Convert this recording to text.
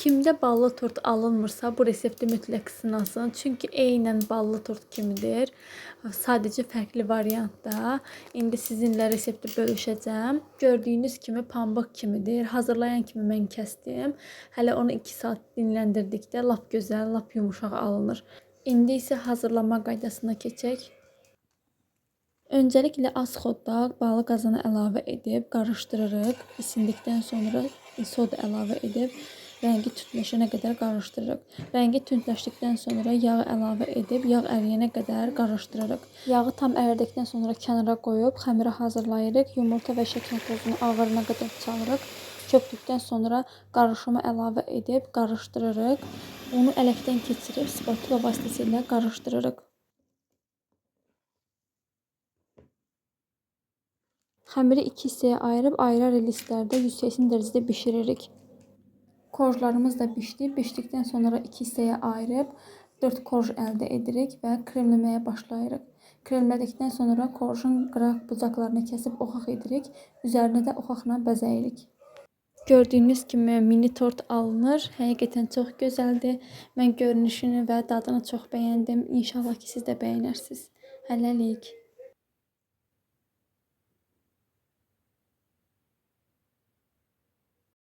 Kimdə ballı tort alınmırsa, bu resepti mütləq sınasın. Çünki eynən ballı tort kimidir. Sadəcə fərqli variantda. İndi sizinlə resepti bölüşəcəm. Gördüyünüz kimi pambıq kimidir. Hazırlayan kimi mən kəsdim. Hələ onu 2 saat dinləndirdikdə lap gözəl, lap yumuşaq alınır. İndi isə hazırlama qaydasına keçək. Öncəliklə az xodda balı qazana əlavə edib qarışdırırıq. İsindikdən sonra soda əlavə edib rəngi tündləşənə qədər qarışdırırıq. Rəngi tündləşdikdən sonra yağ əlavə edib yağ əriyənə qədər qarışdırırıq. Yağı tam əridikdən sonra kənara qoyub xəmiri hazırlayırıq. Yumurta və şəkər tozunu ağarına qədər çalırıq. Köpdükdən sonra qarışımı əlavə edib qarışdırırıq. Onu ələkdən keçirib spatula vasitəsilə qarışdırırıq. Xəmiri 2 hissəyə ayırıb ayrı-ayrı listlərdə 180 dərəcədə bişiririk. Korjlarımız da bişdi. Bişdikdən sonra 2 hissəyə ayırıb 4 korj əldə edirik və kremləməyə başlayırıq. Kremlədikdən sonra korjun qıraq bucaqlarını kəsib oxaq edirik. Üzərinə də oxaqla bəzəyirik. Gördüyünüz kimi mini tort alınır. Həqiqətən çox gözəldir. Mən görünüşünü və dadını çox bəyəndim. İnşallah ki siz də bəyənərsiniz. Hələlik.